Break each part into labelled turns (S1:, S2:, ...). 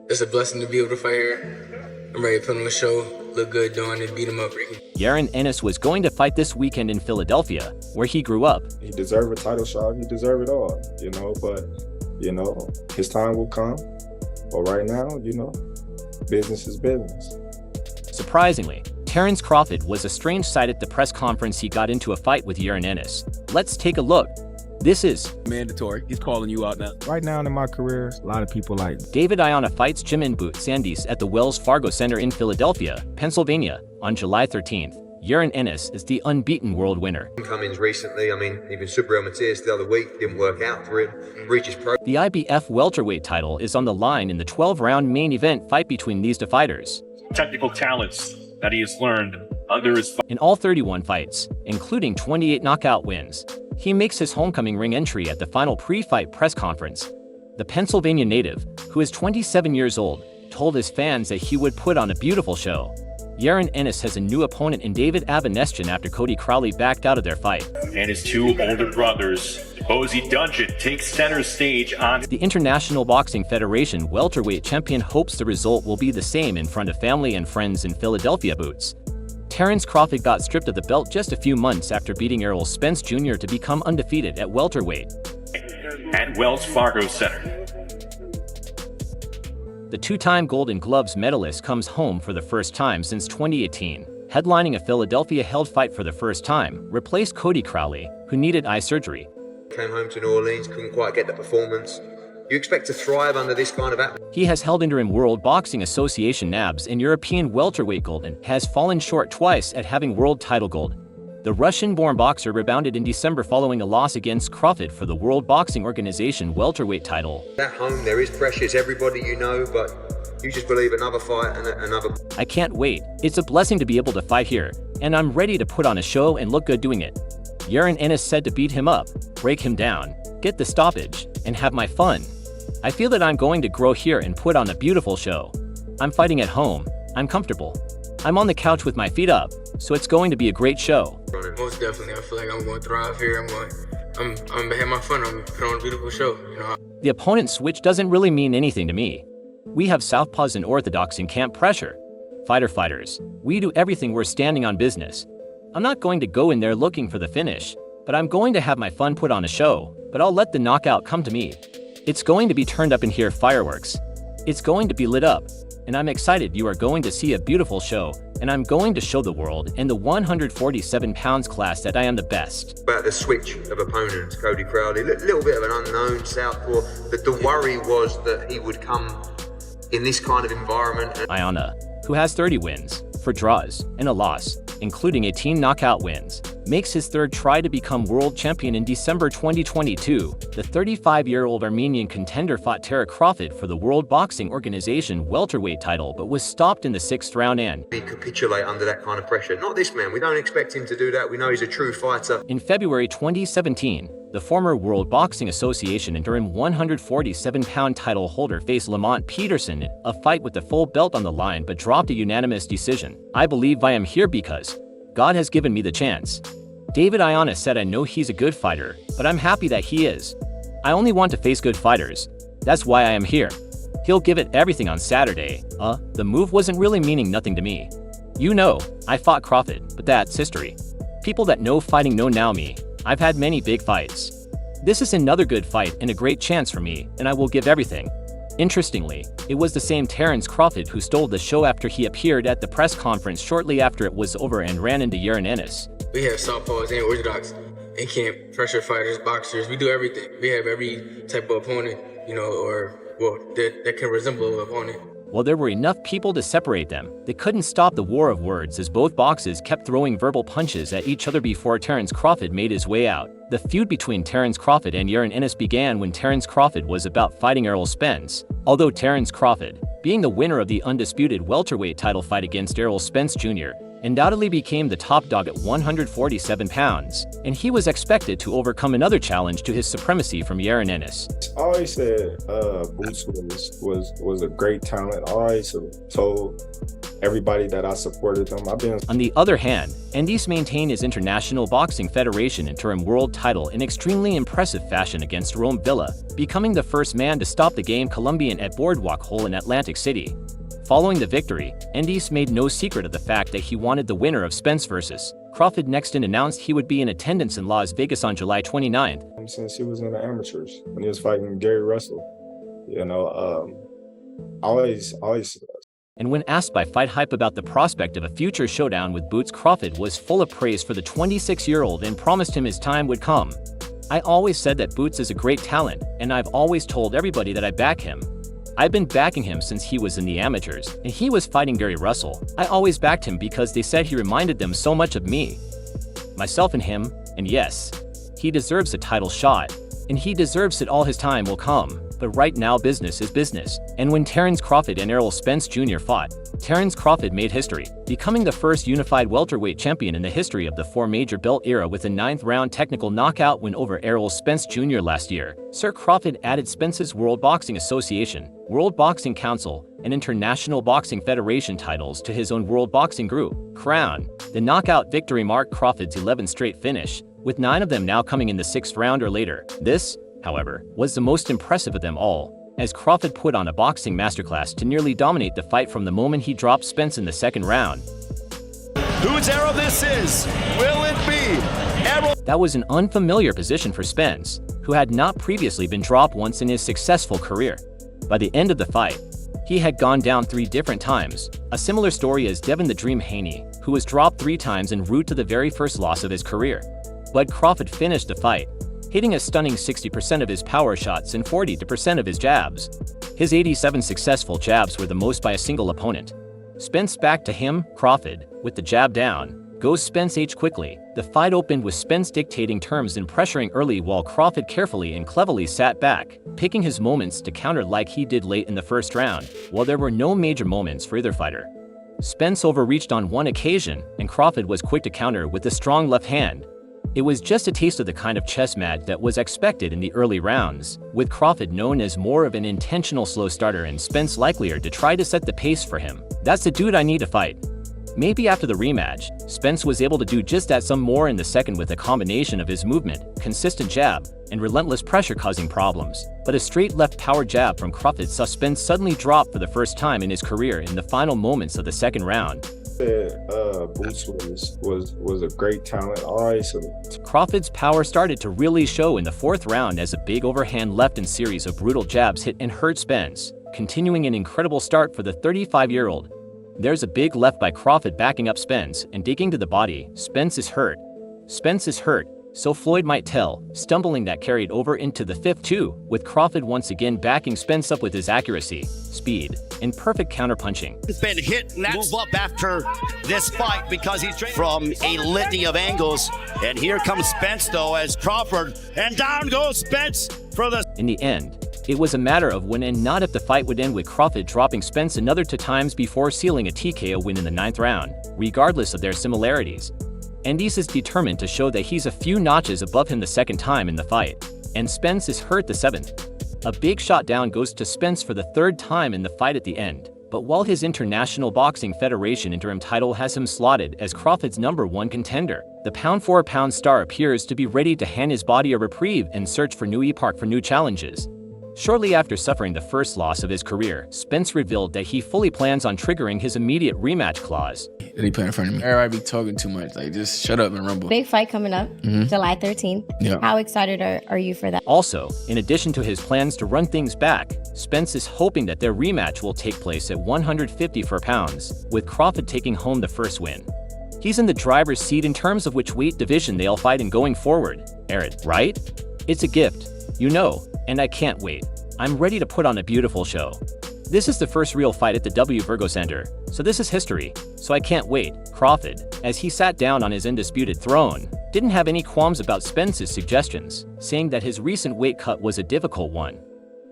S1: It's a blessing to be able to fight here. I'm ready to put on a show, look good doing it, beat him up, Ricky.
S2: Jaron Ennis was going to fight this weekend in Philadelphia, where he grew up.
S3: He deserved a title shot. He deserved it all, but, his time will come. But right now, business is business.
S2: Surprisingly, Terence Crawford was a strange sight at the press conference. He got into a fight with Jaron Ennis. Let's take a look. This is
S4: mandatory. He's calling you out now.
S5: Right now in my career, a lot of people like
S2: David Iona fights Jim in Boots Andes at the Wells Fargo Center in Philadelphia, Pennsylvania, on July 13th. Jaron Ennis is the unbeaten world winner.
S6: Incomings recently, even Super Matthias the other week didn't work out for him. Reaches pro.
S2: The IBF welterweight title is on the line in the 12-round main event fight between these two fighters.
S7: Technical talents that he has learned under his
S2: in all 31 fights, including 28 knockout wins. He makes his homecoming ring entry at the final pre-fight press conference. The Pennsylvania native, who is 27 years old, told his fans that he would put on a beautiful show. Jaron Ennis has a new opponent in David Avanesyan after Cody Crowley backed out of their fight.
S7: And his two older brothers, Bozy Dungeon, takes center stage on.
S2: The International Boxing Federation welterweight champion hopes the result will be the same in front of family and friends in Philadelphia boots. Terence Crawford got stripped of the belt just a few months after beating Errol Spence Jr. to become undefeated at welterweight.
S7: At Wells Fargo Center.
S2: The two-time Golden Gloves medalist comes home for the first time since 2018, headlining a Philadelphia-held fight for the first time, replaced Cody Crowley, who needed eye surgery.
S6: Came home to New Orleans, couldn't quite get the performance. You expect to thrive under this kind of atmosphere?
S2: He has held interim World Boxing Association NABs and European welterweight gold and has fallen short twice at having world title gold. The Russian-born boxer rebounded in December following a loss against Crawford for the World Boxing Organization welterweight title.
S6: At home, there is pressures, everybody but you just believe another fight and another.
S2: I can't wait. It's a blessing to be able to fight here, and I'm ready to put on a show and look good doing it. Jaron Ennis said to beat him up, break him down, get the stoppage, and have my fun. I feel that I'm going to grow here and put on a beautiful show. I'm fighting at home. I'm comfortable. I'm on the couch with my feet up, so it's going to be a great show.
S1: Most definitely, I feel like I'm going to thrive here. I'm going to have my fun. I'm going to put on a beautiful show.
S2: The opponent switch doesn't really mean anything to me. We have southpaws and orthodox in camp pressure. Fighters, we do everything. We're standing on business. I'm not going to go in there looking for the finish, but I'm going to have my fun, put on a show, but I'll let the knockout come to me. It's going to be turned up in here, fireworks. It's going to be lit up, and I'm excited. You are going to see a beautiful show, and I'm going to show the world in the 147 pounds class that I am the best.
S6: About the switch of opponents, Cody Crowley, a little bit of an unknown southpaw. The worry was that he would come in this kind of environment.
S2: Iona, who has 30 wins, 4 draws, and a loss, including 18 knockout wins, makes his third try to become world champion in December 2022. The 35-year-old Armenian contender fought Terence Crawford for the World Boxing Organization welterweight title but was stopped in the 6th round and
S6: he capitulate under that kind of pressure. Not this man. We don't expect him to do that. We know he's a true fighter.
S2: In February 2017, the former World Boxing Association interim 147-pound title holder faced Lamont Peterson in a fight with the full belt on the line but dropped a unanimous decision. I believe I am here because God has given me the chance. David Iona said, I know he's a good fighter, but I'm happy that he is. I only want to face good fighters. That's why I am here. He'll give it everything on Saturday. The move wasn't really meaning nothing to me. I fought Crawford, but that's history. People that know fighting know now me. I've had many big fights. This is another good fight and a great chance for me, and I will give everything. Interestingly, it was the same Terence Crawford who stole the show after he appeared at the press conference shortly after it was over and ran into Jaron Ennis.
S1: We have southpaws and orthodox in camp, pressure fighters, boxers. We do everything. We have every type of opponent, that can resemble an opponent.
S2: While there were enough people to separate them, they couldn't stop the war of words as both boxers kept throwing verbal punches at each other before Terence Crawford made his way out. The feud between Terence Crawford and Jaron Ennis began when Terence Crawford was about fighting Errol Spence. Although Terence Crawford, being the winner of the undisputed welterweight title fight against Errol Spence Jr., undoubtedly became the top dog at 147 pounds, and he was expected to overcome another challenge to his supremacy from Jaron Ennis.
S3: I always said Boots was a great talent. I always told everybody that I supported them. I've been.
S2: On the other hand, Ennis maintained his International Boxing Federation interim world title in extremely impressive fashion against Rome Villa, becoming the first man to stop the game Colombian at Boardwalk Hole in Atlantic City. Following the victory, Ennis made no secret of the fact that he wanted the winner of Spence vs. Crawford next and announced he would be in attendance in Las Vegas on July 29th.
S3: Since he was in the amateurs, when he was fighting Gary Russell, you know, always.
S2: And when asked by Fight Hype about the prospect of a future showdown with Boots, Crawford was full of praise for the 26-year-old and promised him his time would come. "I always said that Boots is a great talent, and I've always told everybody that I back him. I've been backing him since he was in the amateurs, and he was fighting Gary Russell. I always backed him because they said he reminded them so much of me, myself and him, and yes, he deserves a title shot, and he deserves it. All his time will come. But right now business is business." And when Terence Crawford and Errol Spence Jr. fought, Terence Crawford made history, becoming the first unified welterweight champion in the history of the 4 major belt era with a 9th-round technical knockout win over Errol Spence Jr. last year. Sir Crawford added Spence's World Boxing Association, World Boxing Council, and International Boxing Federation titles to his own World Boxing Group, Crown. The knockout victory marked Crawford's 11th straight finish, with 9 of them now coming in the 6th round or later. This, however, was the most impressive of them all, as Crawford put on a boxing masterclass to nearly dominate the fight from the moment he dropped Spence in the 2nd round.
S8: Whose arrow this is? Will it be Errol?
S2: That was an unfamiliar position for Spence, who had not previously been dropped once in his successful career. By the end of the fight, he had gone down 3 different times, a similar story as Devin the Dream Haney, who was dropped 3 times en route to the very first loss of his career. But Crawford finished the fight, hitting a stunning 60% of his power shots and 40% of his jabs. His 87 successful jabs were the most by a single opponent. Spence back to him, Crawford, with the jab down. Goes Spence H quickly. The fight opened with Spence dictating terms and pressuring early while Crawford carefully and cleverly sat back, picking his moments to counter like he did late in the 1st round, while there were no major moments for either fighter. Spence overreached on one occasion, and Crawford was quick to counter with a strong left hand. It was just a taste of the kind of chess match that was expected in the early rounds, with Crawford known as more of an intentional slow starter and Spence likelier to try to set the pace for him. "That's the dude I need to fight." Maybe after the rematch, Spence was able to do just that some more in the 2nd with a combination of his movement, consistent jab, and relentless pressure causing problems. But a straight left power jab from Crawford saw Spence suddenly drop for the first time in his career in the final moments of the 2nd round.
S3: Boots was a great talent.
S2: Crawford's power started to really show in the 4th round as a big overhand left and series of brutal jabs hit and hurt Spence, continuing an incredible start for the 35-year-old. There's a big left by Crawford backing up Spence and digging to the body. Spence is hurt. So Floyd might tell, stumbling that carried over into the 5th too, with Crawford once again backing Spence up with his accuracy, speed, and perfect counterpunching.
S8: He's been hit and move up after this fight because he's from a litany of angles. And here comes Spence though as Crawford, and down goes Spence for the...
S2: In the end, it was a matter of when and not if the fight would end with Crawford dropping Spence another 2 times before sealing a TKO win in the 9th round, regardless of their similarities. Ennis is determined to show that he's a few notches above him the 2nd time in the fight, and Spence is hurt the 7th. A big shot down goes to Spence for the 3rd time in the fight at the end, but while his International Boxing Federation interim title has him slotted as Crawford's #1 contender, the pound-for-pound star appears to be ready to hand his body a reprieve and search for new epoch for new challenges. Shortly after suffering the first loss of his career, Spence revealed that he fully plans on triggering his immediate rematch clause.
S9: That he put in front of me. Everybody be talking too much. Like, just shut up and rumble.
S10: Big fight coming up, July 13th.
S9: Yeah.
S10: How excited are you for that?
S2: Also, in addition to his plans to run things back, Spence is hoping that their rematch will take place at 154 pounds, with Crawford taking home the first win. He's in the driver's seat in terms of which weight division they'll fight in going forward. Eric, right? It's a gift, you know, and I can't wait. I'm ready to put on a beautiful show. This is the first real fight at the W Virgo Center, so this is history, so I can't wait. Crawford, as he sat down on his undisputed throne, didn't have any qualms about Spence's suggestions, saying that his recent weight cut was a difficult one.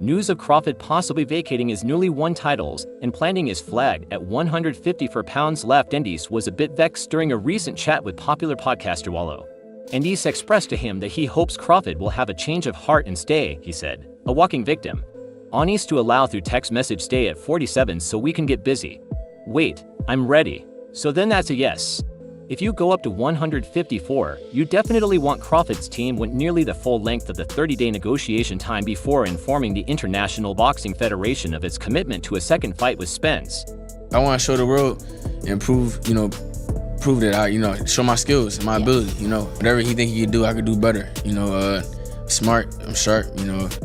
S2: News of Crawford possibly vacating his newly won titles and planting his flag at 154 pounds left Ennis was a bit vexed during a recent chat with popular podcaster Wallow. Ennis expressed to him that he hopes Crawford will have a change of heart and stay, he said, a walking victim. Ennis to allow through text message stay at 47 so we can get busy. Wait, I'm ready. So then that's a yes. If you go up to 154, you definitely want Crawford's team went nearly the full length of the 30-day negotiation time before informing the International Boxing Federation of its commitment to a second fight with Spence.
S9: I want to show the world and prove that I, show my skills and my ability, whatever he think he could do, I could do better, smart, I'm sharp,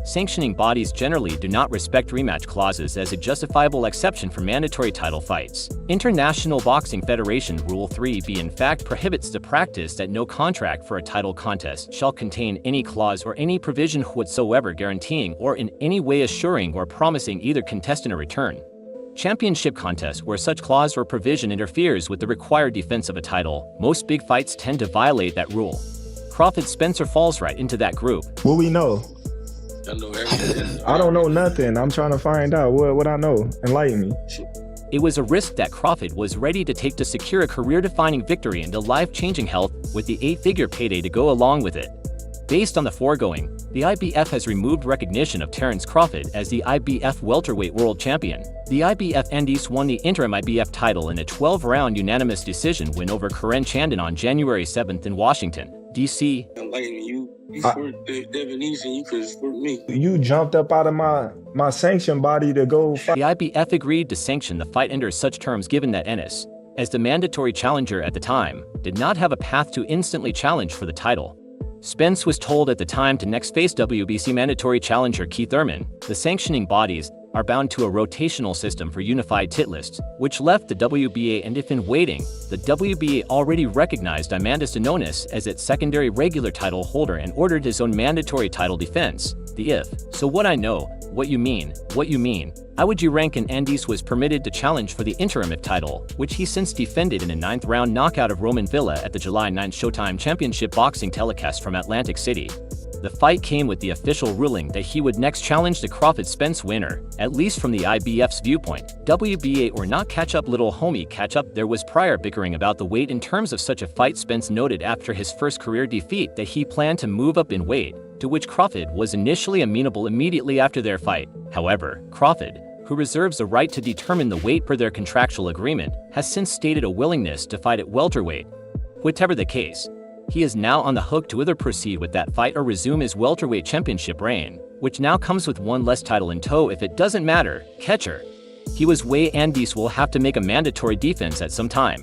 S2: Sanctioning bodies generally do not respect rematch clauses as a justifiable exception for mandatory title fights. International Boxing Federation Rule 3b in fact prohibits the practice that no contract for a title contest shall contain any clause or any provision whatsoever guaranteeing or in any way assuring or promising either contestant a return. Championship contests where such clause or provision interferes with the required defense of a title, most big fights tend to violate that rule. Crawford Spencer falls right into that group.
S3: What we know? I don't know nothing. I'm trying to find out what I know. Enlighten me.
S2: It was a risk that Crawford was ready to take to secure a career-defining victory and a life-changing health with the 8-figure payday to go along with it. Based on the foregoing, the IBF has removed recognition of Terence Crawford as the IBF welterweight world champion. The IBF Ennis won the interim IBF title in a 12-round unanimous decision win over Karen Chandon on January 7th in Washington, D.C.
S3: You jumped up out of my sanction body to go fight.
S2: The IBF agreed to sanction the fight under such terms given that Ennis, as the mandatory challenger at the time, did not have a path to instantly challenge for the title. Spence was told at the time to next face WBC mandatory challenger Keith Thurman. The sanctioning bodies are bound to a rotational system for unified tit lists, which left the WBA and if in waiting, the WBA already recognized Amanda Stanonis as its secondary regular title holder and ordered his own mandatory title defense, the IF. So what I know, what you mean, how would you rank an Ennis was permitted to challenge for the interim IF title, which he since defended in a 9th-round knockout of Roman Villa at the July 9th Showtime Championship boxing telecast from Atlantic City. The fight came with the official ruling that he would next challenge the Crawford-Spence winner, at least from the IBF's viewpoint. WBA or not catch up little homie catch up. There was prior bickering about the weight in terms of such a fight. Spence noted after his first career defeat that he planned to move up in weight, to which Crawford was initially amenable immediately after their fight. However, Crawford, who reserves the right to determine the weight per their contractual agreement, has since stated a willingness to fight at welterweight. Whatever the case, he is now on the hook to either proceed with that fight or resume his welterweight championship reign, which now comes with one less title in tow if it doesn't matter, catcher. He was way Ennis will have to make a mandatory defense at some time.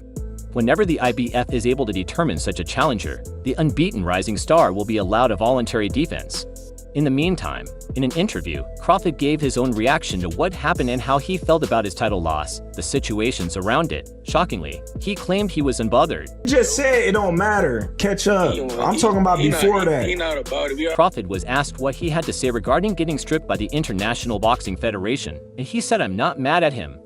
S2: Whenever the IBF is able to determine such a challenger, the unbeaten rising star will be allowed a voluntary defense. In the meantime, in an interview, Crawford gave his own reaction to what happened and how he felt about his title loss, the situations around it. Shockingly, he claimed he was unbothered.
S3: You just said it don't matter. Catch up. I'm talking about before that.
S2: Crawford was asked what he had to say regarding getting stripped by the International Boxing Federation, and he said, "I'm not mad at him.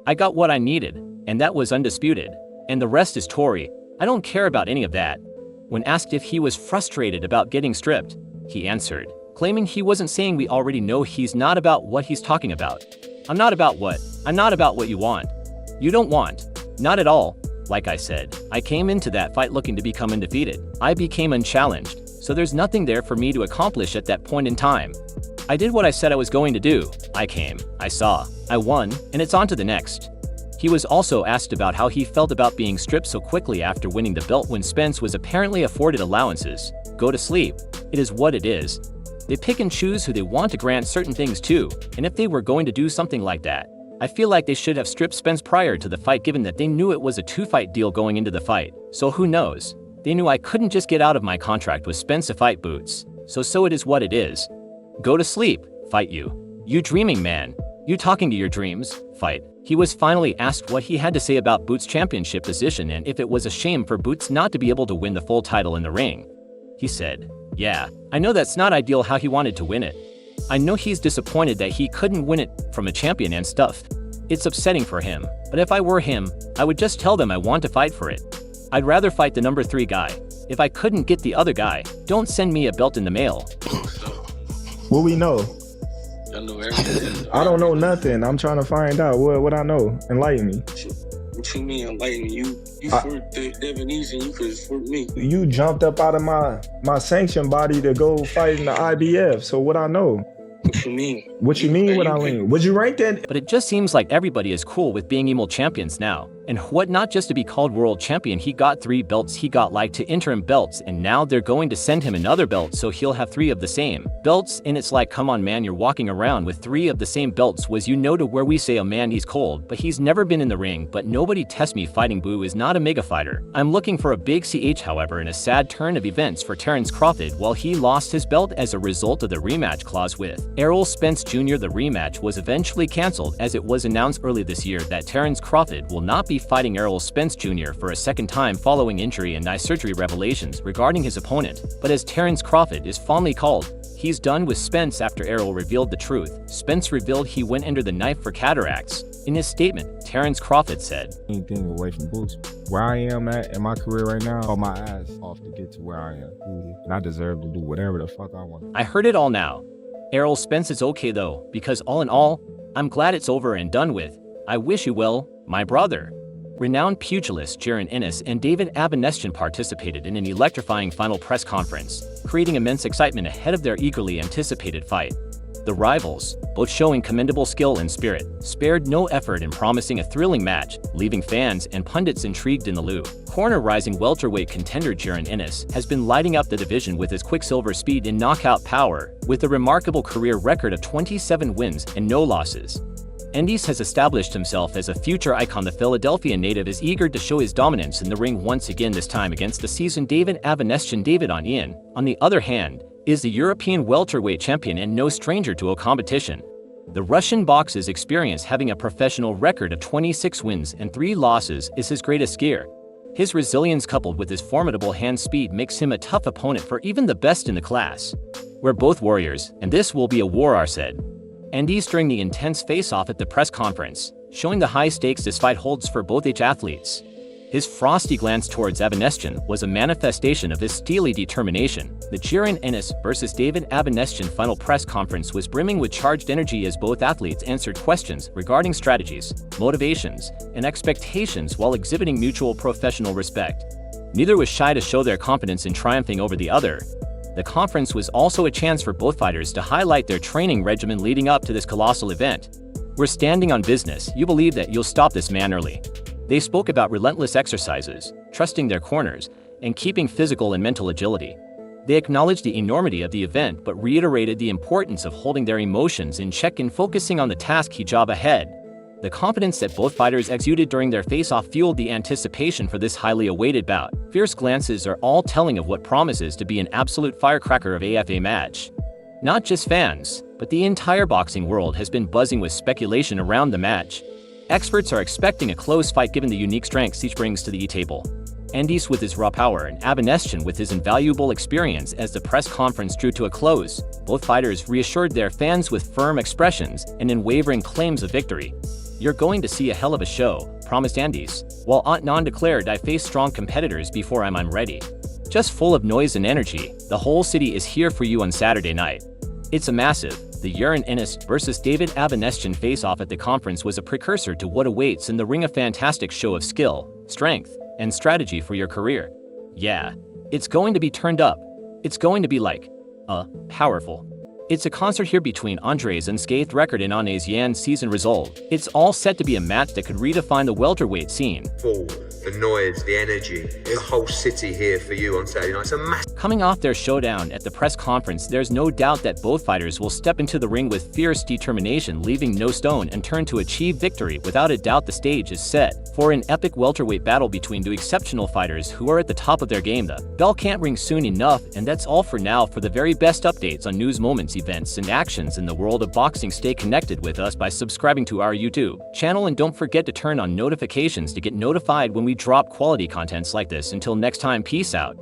S2: I got what I needed, and that was undisputed. And the rest is Tory. I don't care about any of that." When asked if he was frustrated about getting stripped, he answered, claiming he wasn't saying we already know he's not about what he's talking about. I'm not about what you want. You don't want. Not at all. Like I said, I came into that fight looking to become undefeated. I became unchallenged, so there's nothing there for me to accomplish at that point in time. I did what I said I was going to do. I came, I saw, I won, and it's on to the next. He was also asked about how he felt about being stripped so quickly after winning the belt when Spence was apparently afforded allowances. Go to sleep. It is what it is. They pick and choose who they want to grant certain things to, and if they were going to do something like that, I feel like they should have stripped Spence prior to the fight given that they knew it was a 2-fight deal going into the fight. So who knows? They knew I couldn't just get out of my contract with Spence to fight Boots. So it is what it is. Go to sleep, fight you. You dreaming man. You talking to your dreams, fight. He was finally asked what he had to say about Boots' championship position and if it was a shame for Boots not to be able to win the full title in the ring. He said, "Yeah, I know that's not ideal how he wanted to win it. I know he's disappointed that he couldn't win it from a champion and stuff. It's upsetting for him, but if I were him, I would just tell them I want to fight for it. I'd rather fight the number 3 guy. If I couldn't get the other guy, don't send me a belt in the mail."
S3: What we know?
S9: I know everything.
S3: I don't know nothing. I'm trying to find out what I know. Enlighten me.
S11: What you mean enlighten me? You fought the Avanesyan, you could for me.
S3: You jumped up out of my sanction body to go fight in the IBF. So what I know?
S11: What you mean?
S3: What you mean what I mean? Would you rank that?
S2: But it just seems like everybody is cool with being emo champions now. And what, not just to be called world champion, he got 3 belts, he got like 2 interim belts, and now they're going to send him another belt, so he'll have 3 of the same belts. And it's like, come on man, you're walking around with 3 of the same belts. Was you know to where we say, oh man, he's cold, but he's never been in the ring. But nobody tests me. Fighting Boo is not a mega fighter. I'm looking for a big CH, however, in a sad turn of events for Terence Crawford. While he lost his belt as a result of the rematch clause with Errol Spence Jr., the rematch was eventually cancelled, as it was announced early this year that Terence Crawford will not be fighting Errol Spence Jr. for a second time following injury and eye surgery revelations regarding his opponent. But as Terence Crawford is fondly called, he's done with Spence after Errol revealed the truth. Spence revealed he went under the knife for cataracts. In his statement, Terence Crawford said,
S5: anything away from Boost. Where I am at in my career right now, all my ass off to get to where I am. And I deserve to do whatever the fuck I want.
S2: I heard it all now. Errol Spence is okay though, because all in all, I'm glad it's over and done with. I wish you well, my brother. Renowned pugilist Jaron Ennis and David Avanesyan participated in an electrifying final press conference, creating immense excitement ahead of their eagerly anticipated fight. The rivals, both showing commendable skill and spirit, spared no effort in promising a thrilling match, leaving fans and pundits intrigued in the loop. Corner-rising welterweight contender Jaron Ennis has been lighting up the division with his quicksilver speed and knockout power, with a remarkable career record of 27 wins and no losses. Ennis has established himself as a future icon. The Philadelphia native is eager to show his dominance in the ring once again, this time against the seasoned David Avanesyan. David on the other hand, is the European welterweight champion and no stranger to a competition. The Russian boxer's experience, having a professional record of 26 wins and 3 losses, is his greatest gear. His resilience coupled with his formidable hand speed makes him a tough opponent for even the best in the class. We're both warriors, and this will be a war, said Ennis during the intense face-off at the press conference, showing the high stakes this fight holds for both athletes. His frosty glance towards Avanesyan was a manifestation of his steely determination. The Jaron Ennis vs. David Avanesyan final press conference was brimming with charged energy as both athletes answered questions regarding strategies, motivations, and expectations while exhibiting mutual professional respect. Neither was shy to show their confidence in triumphing over the other. The conference was also a chance for both fighters to highlight their training regimen leading up to this colossal event. We're standing on business. You believe that you'll stop this man early. They spoke about relentless exercises, trusting their corners, and keeping physical and mental agility. They acknowledged the enormity of the event but reiterated the importance of holding their emotions in check and focusing on the task job ahead. The confidence that both fighters exuded during their face-off fueled the anticipation for this highly awaited bout. Fierce glances are all telling of what promises to be an absolute firecracker of AFA match. Not just fans, but the entire boxing world has been buzzing with speculation around the match. Experts are expecting a close fight given the unique strengths each brings to the table. Ennis with his raw power and Avanesyan with his invaluable experience. As the press conference drew to a close, both fighters reassured their fans with firm expressions and unwavering claims of victory. You're going to see a hell of a show, promised Ennis, while Adnan declared, I face strong competitors before I'm ready. Just full of noise and energy, the whole city is here for you on Saturday night. It's a massive. The Jaron Ennis vs. David Avanesyan face-off at the conference was a precursor to what awaits in the ring, a fantastic show of skill, strength, and strategy for your career. Yeah, it's going to be turned up. It's going to be like, powerful. It's a concert here between Andre's unscathed record and Avanesyan's season result. It's all set to be a match that could redefine the welterweight scene.
S6: The noise, the energy, the whole city here for you on Saturday night. It's a massive.
S2: Coming off their showdown at the press conference, there's no doubt that both fighters will step into the ring with fierce determination, leaving no stone unturned to achieve victory. Without a doubt, the stage is set for an epic welterweight battle between two exceptional fighters who are at the top of their game. The bell can't ring soon enough, and that's all for now. For the very best updates on news, moments, events, and actions in the world of boxing, stay connected with us by subscribing to our YouTube channel, and don't forget to turn on notifications to get notified when we drop quality contents like this. Until next time, peace out.